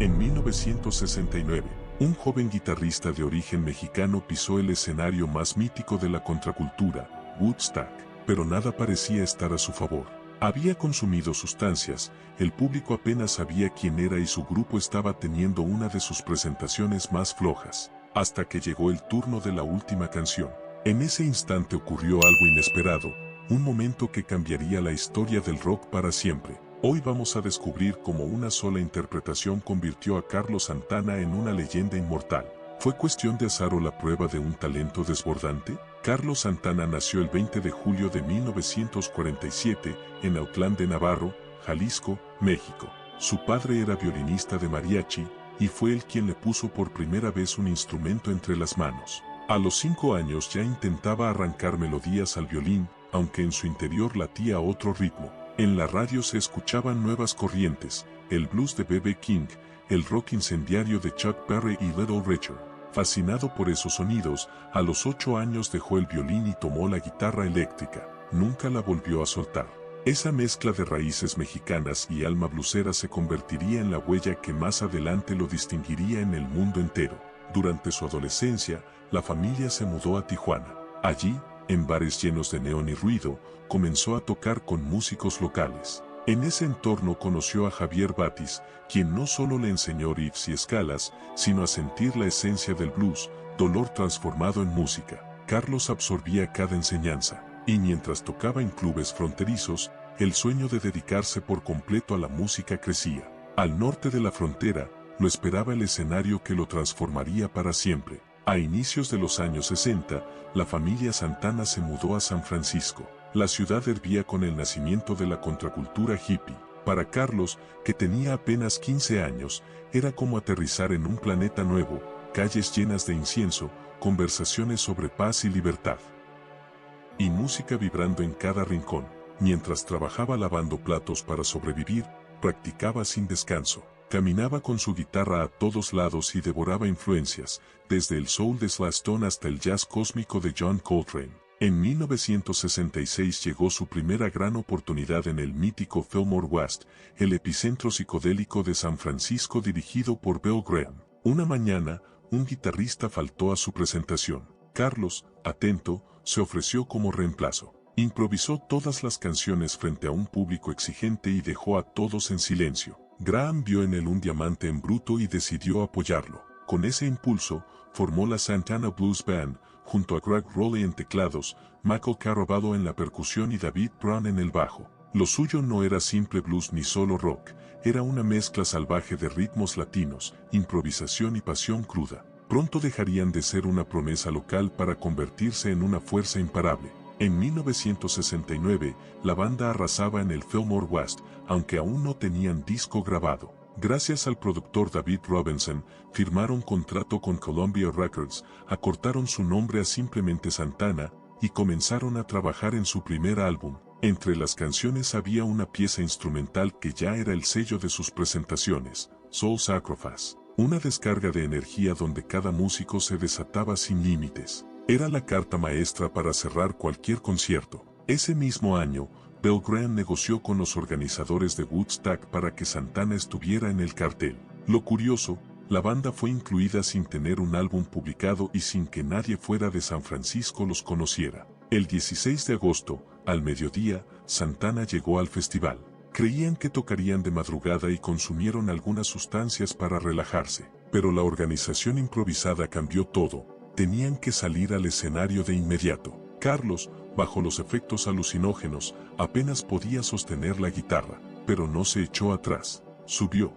En 1969, un joven guitarrista de origen mexicano pisó el escenario más mítico de la contracultura, Woodstock, pero nada parecía estar a su favor. Había consumido sustancias, el público apenas sabía quién era y su grupo estaba teniendo una de sus presentaciones más flojas, hasta que llegó el turno de la última canción. En ese instante ocurrió algo inesperado, un momento que cambiaría la historia del rock para siempre. Hoy vamos a descubrir cómo una sola interpretación convirtió a Carlos Santana en una leyenda inmortal. ¿Fue cuestión de azar o la prueba de un talento desbordante? Carlos Santana nació el 20 de julio de 1947 en Autlán de Navarro, Jalisco, México. Su padre era violinista de mariachi y fue él quien le puso por primera vez un instrumento entre las manos. A los 5 años ya intentaba arrancar melodías al violín, aunque en su interior latía otro ritmo. En la radio se escuchaban nuevas corrientes, el blues de B.B. King, el rock incendiario de Chuck Berry y Little Richard. Fascinado por esos sonidos, a los 8 años dejó el violín y tomó la guitarra eléctrica. Nunca la volvió a soltar. Esa mezcla de raíces mexicanas y alma blusera se convertiría en la huella que más adelante lo distinguiría en el mundo entero. Durante su adolescencia, la familia se mudó a Tijuana. Allí, en bares llenos de neón y ruido, comenzó a tocar con músicos locales. En ese entorno conoció a Javier Batis, quien no solo le enseñó riffs y escalas, sino a sentir la esencia del blues, dolor transformado en música. Carlos absorbía cada enseñanza, y mientras tocaba en clubes fronterizos, el sueño de dedicarse por completo a la música crecía. Al norte de la frontera, lo esperaba el escenario que lo transformaría para siempre. A inicios de los años 60, la familia Santana se mudó a San Francisco. La ciudad hervía con el nacimiento de la contracultura hippie. Para Carlos, que tenía apenas 15 años, era como aterrizar en un planeta nuevo, calles llenas de incienso, conversaciones sobre paz y libertad. Y música vibrando en cada rincón. Mientras trabajaba lavando platos para sobrevivir, practicaba sin descanso. Caminaba con su guitarra a todos lados y devoraba influencias, desde el soul de Sly Stone hasta el jazz cósmico de John Coltrane. En 1966 llegó su primera gran oportunidad en el mítico Fillmore West, el epicentro psicodélico de San Francisco dirigido por Bill Graham. Una mañana, un guitarrista faltó a su presentación. Carlos, atento, se ofreció como reemplazo. Improvisó todas las canciones frente a un público exigente y dejó a todos en silencio. Graham vio en él un diamante en bruto y decidió apoyarlo. Con ese impulso, formó la Santana Blues Band, junto a Greg Rowley en teclados, Michael Caraballo en la percusión y David Brown en el bajo. Lo suyo no era simple blues ni solo rock, era una mezcla salvaje de ritmos latinos, improvisación y pasión cruda. Pronto dejarían de ser una promesa local para convertirse en una fuerza imparable. En 1969, la banda arrasaba en el Fillmore West, aunque aún no tenían disco grabado. Gracias al productor David Robinson, firmaron contrato con Columbia Records, acortaron su nombre a simplemente Santana, y comenzaron a trabajar en su primer álbum. Entre las canciones había una pieza instrumental que ya era el sello de sus presentaciones, Soul Sacrifice, una descarga de energía donde cada músico se desataba sin límites. Era la carta maestra para cerrar cualquier concierto. Ese mismo año, Bill Graham negoció con los organizadores de Woodstock para que Santana estuviera en el cartel. Lo curioso, la banda fue incluida sin tener un álbum publicado y sin que nadie fuera de San Francisco los conociera. El 16 de agosto, al mediodía, Santana llegó al festival. Creían que tocarían de madrugada y consumieron algunas sustancias para relajarse. Pero la organización improvisada cambió todo. Tenían que salir al escenario de inmediato. Carlos, bajo los efectos alucinógenos, apenas podía sostener la guitarra, pero no se echó atrás. Subió.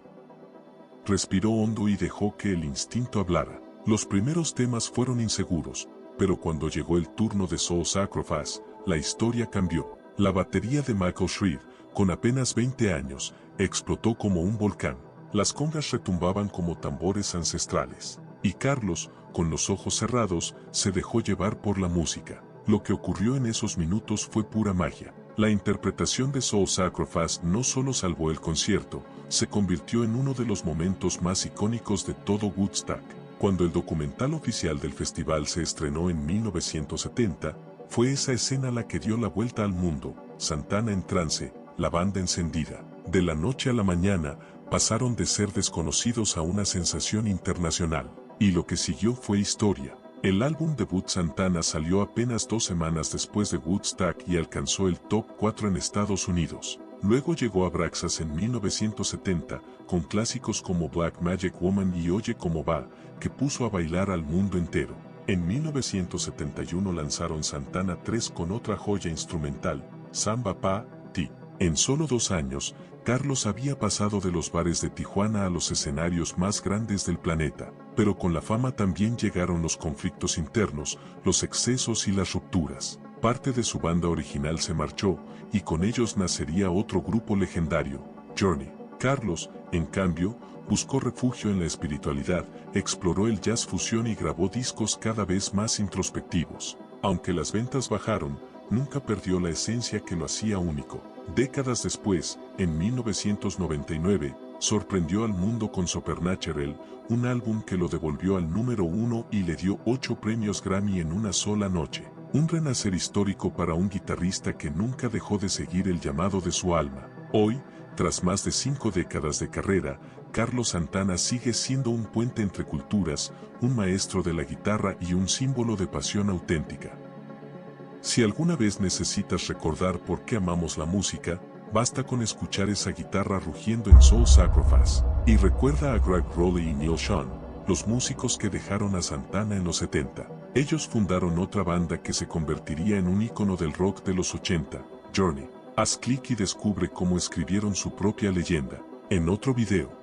Respiró hondo y dejó que el instinto hablara. Los primeros temas fueron inseguros, pero cuando llegó el turno de Soul Sacrifice, la historia cambió. La batería de Michael Shrieve, con apenas 20 años, explotó como un volcán. Las congas retumbaban como tambores ancestrales. Y Carlos, con los ojos cerrados, se dejó llevar por la música. Lo que ocurrió en esos minutos fue pura magia. La interpretación de Soul Sacrifice no solo salvó el concierto, se convirtió en uno de los momentos más icónicos de todo Woodstock. Cuando el documental oficial del festival se estrenó en 1970, fue esa escena la que dio la vuelta al mundo, Santana en trance, la banda encendida. De la noche a la mañana, pasaron de ser desconocidos a una sensación internacional. Y lo que siguió fue historia. El álbum debut Santana salió apenas 2 semanas después de Woodstock y alcanzó el top 4 en Estados Unidos. Luego llegó Abraxas en 1970, con clásicos como Black Magic Woman y Oye Cómo Va, que puso a bailar al mundo entero. En 1971 lanzaron Santana 3 con otra joya instrumental, Samba Pa' Ti. En solo 2 años, Carlos había pasado de los bares de Tijuana a los escenarios más grandes del planeta, pero con la fama también llegaron los conflictos internos, los excesos y las rupturas. Parte de su banda original se marchó, y con ellos nacería otro grupo legendario, Journey. Carlos, en cambio, buscó refugio en la espiritualidad, exploró el jazz fusión y grabó discos cada vez más introspectivos. Aunque las ventas bajaron, nunca perdió la esencia que lo hacía único. Décadas después, en 1999, sorprendió al mundo con Supernatural, un álbum que lo devolvió al número 1 y le dio 8 premios Grammy en una sola noche. Un renacer histórico para un guitarrista que nunca dejó de seguir el llamado de su alma. Hoy, tras más de 5 décadas de carrera, Carlos Santana sigue siendo un puente entre culturas, un maestro de la guitarra y un símbolo de pasión auténtica. Si alguna vez necesitas recordar por qué amamos la música, basta con escuchar esa guitarra rugiendo en Soul Sacrifice. Y recuerda a Greg Rowley y Neil Schon, los músicos que dejaron a Santana en los 70. Ellos fundaron otra banda que se convertiría en un ícono del rock de los 80, Journey. Haz clic y descubre cómo escribieron su propia leyenda. En otro video.